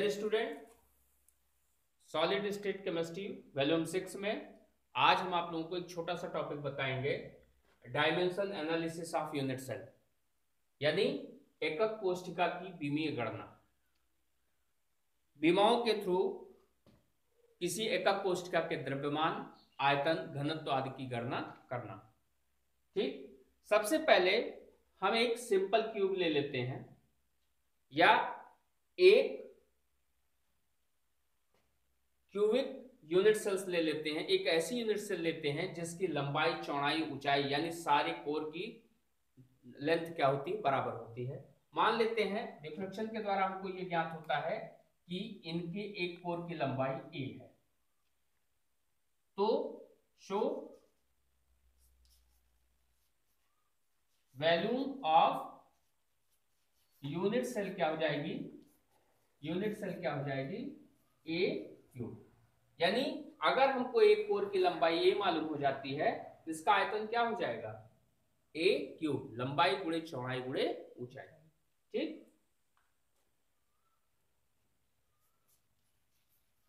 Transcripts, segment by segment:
Student, solid state chemistry volume 6 में आज हम आप लोगों को एक छोटा सा टॉपिक बताएंगे, dimension analysis of unit cell, यानी एकक कोशिका की बीमीय गणना। बीमाओं के थ्रू किसी एकक कोशिका के द्रव्यमान, आयतन, घनत्व आदि की गणना करना। ठीक, सबसे पहले हम एक सिंपल क्यूब ले लेते हैं या एक क्यूबिक यूनिट सेल्स ले लेते हैं। एक ऐसी यूनिट सेल लेते हैं जिसकी लंबाई, चौड़ाई, ऊंचाई यानी सारे कोर की लेंथ क्या होती है, बराबर होती है। मान लेते हैं डिफ्रेक्शन के द्वारा हमको ये ज्ञात होता है कि इनके एक कोर की लंबाई a है। तो so volume of unit cell क्या हो जाएगी, यूनिट सेल क्या हो जाएगी, a क्यूब। यानी अगर हमको एक कोर की लंबाई a मालूम हो जाती है, इसका आयतन क्या हो जाएगा, a क्यूब, लंबाई गुणे चौड़ाई गुणे ऊंचाई। ठीक,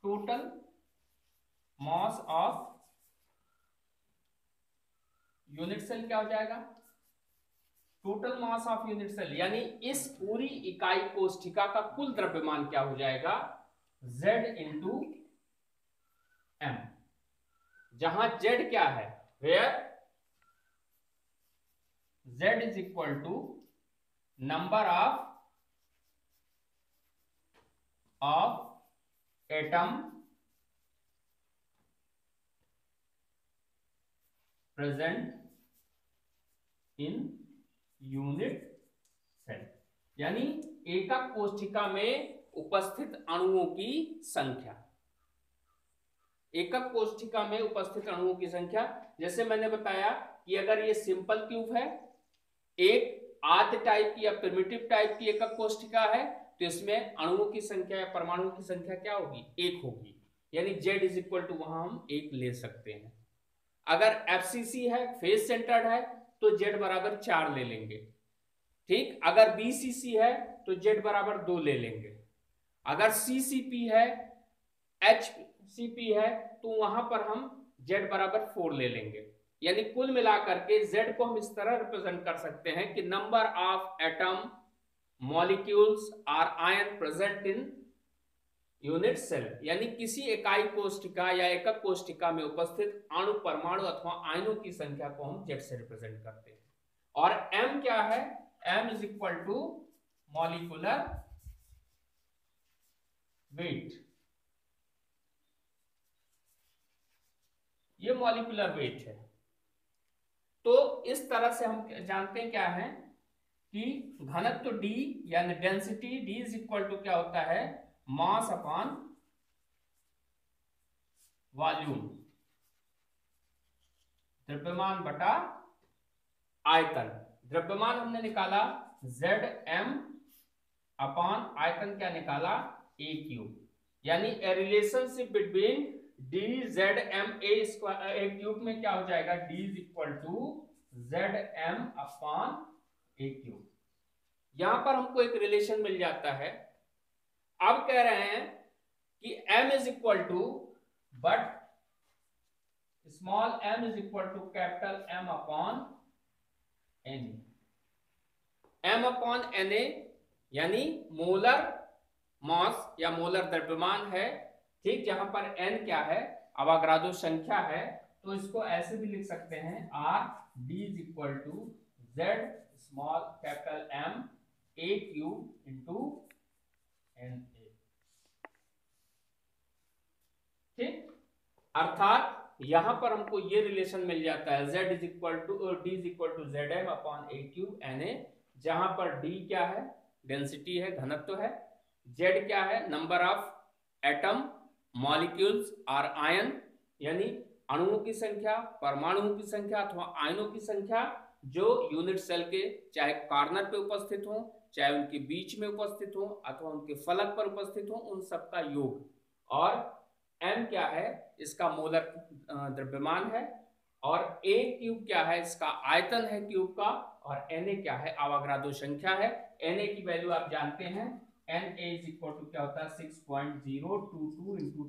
total mass of unit cell क्या हो जाएगा, total mass of unit cell यानी इस पूरी इकाई कोशिका का कुल द्रव्यमान क्या हो जाएगा, Z इंटू M, जहां Z क्या है, where Z is equal to number of atom present in unit cell, यानी एकक कोशिका में उपस्थित अणुओं की संख्या। एकक कोशिका में उपस्थित अणुओं की संख्या, जैसे मैंने बताया कि अगर ये सिंपल क्यूब है, एक आद्य टाइप की या प्रिमिटिव टाइप की एकक कोशिका है, तो इसमें अणुओं की संख्या या परमाणुओं की संख्या क्या होगी, एक होगी। यानी Z इज इक्वल टू वहां हम एक ले सकते हैं। अगर FCC है, फेस सेंटर्ड है, तो Z बराबर 4 ले लेंगे। ठीक, अगर BCC है तो Z बराबर 2 ले लेंगे। अगर CCP है, HCP है, तो वहां पर हम Z बराबर 4 ले लेंगे। यानी कुल मिलाकर के Z को हम इस तरह रिप्रेजेंट कर सकते हैं कि number of atom, molecules or ion present in unit cell, यानी किसी इकाई कोशिका या एकक कोशिका में उपस्थित अणु, परमाणु अथवा आयनों की संख्या को हम Z से रिप्रेजेंट करते हैं। और M क्या है, M is equal to molecular weight. ये मॉलिक्यूलर वेट है। तो इस तरह से हम जानते हैं क्या है कि घनत्व D यानी density D is equal to क्या होता है, मास अपॉन वॉल्यूम, द्रव्यमान बटा आयतन। द्रव्यमान हमने निकाला Zm अपॉन आयतन क्या निकाला, a क्यूब। यानी a relationship between DZM a cube में क्या हो जाएगा, D is equal to Zm upon a cube. यहां पर हमको एक रिलेशन मिल जाता है। अब कह रहे हैं कि M is equal to, but small m is equal to capital M upon Na। M upon Na यानी मोलर मास या मोलर द्रव्यमान है। ठीक, जहां पर n क्या है, अवागाद्रो संख्या है, तो इसको ऐसे भी लिख सकते हैं, R D is equal to Z small capital M A cube into Na। ठीक, अर्थात यहां पर हमको ये रिलेशन मिल जाता है, Z is equal to D is equal to ZM upon A cube Na, जहां पर D क्या है, डेंसिटी है, घनत्व है, Z क्या है, नंबर ऑफ एटम, मॉलिक्यूल्स और आयन यानी अणुओं की संख्या, परमाणुओं की संख्या अथवा आयनों की संख्या जो यूनिट सेल के चाहे कॉर्नर पे उपस्थित हो, चाहे उनके बीच में उपस्थित हो अथवा उनके फलक पर उपस्थित हो, उन सबका योग। और M क्या है, इसका मोलर द्रव्यमान है, और A क्यूब क्या है, इसका आयतन है क्यूब का, और Na क्या है, अवागाद्रो संख्या है। Na की वैल्यू आप जानते हैं, Na इज इक्वल टू क्या होता है 6.022 इंटू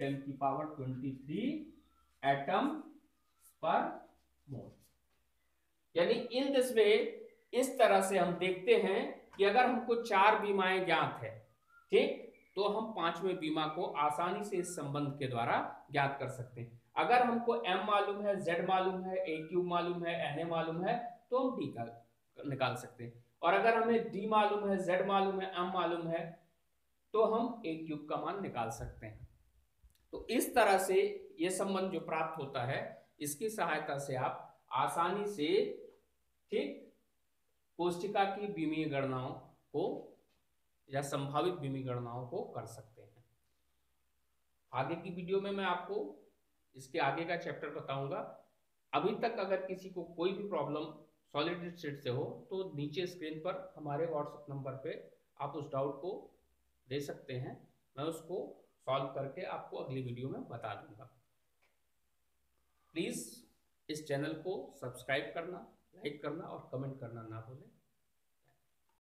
10⁻23 एटम पर मोल। यानी इन दिस वे, इस तरह से हम देखते हैं कि अगर हमको 4 बीमाएं ज्ञात है, ठीक, तो हम 5वें बीमा को आसानी से इस संबंध के द्वारा ज्ञात कर सकते हैं। अगर हमको m मालूम है, z मालूम है, a क्यूब मालूम है, na मालूम है, तो हम d का निकाल सकते हैं। और अगर हमें d मालूम है, z मालूम है, m मालूम है, तो हम a क्यूब का मान निकाल सकते हैं। तो इस तरह से ये संबंध जो प्राप्त होता है, इसकी सहायता से आप आसानी से, ठीक, कोष्टिका की बीमीय गणनाओं को या संभावित बीमीय गणनाओं को कर सकते हैं। आगे की वीडियो में मैं आपको इसके आगे का चैप्टर बताऊंगा। अभी तक अगर किसी को कोई भी प्रॉब्लम सॉलिड स्टेट से हो तो नीचे स्क्रीन पर हमारे व्हाट्सएप नंबर पे आप उस डाउट को दे सकते हैं, मैं उसको सॉल्व करके आपको अगली वीडियो में बता दूंगा। प्लीज़ इस चैनल को सब्सक्राइब करना, लाइक करना और कमेंट करना ना भूलें।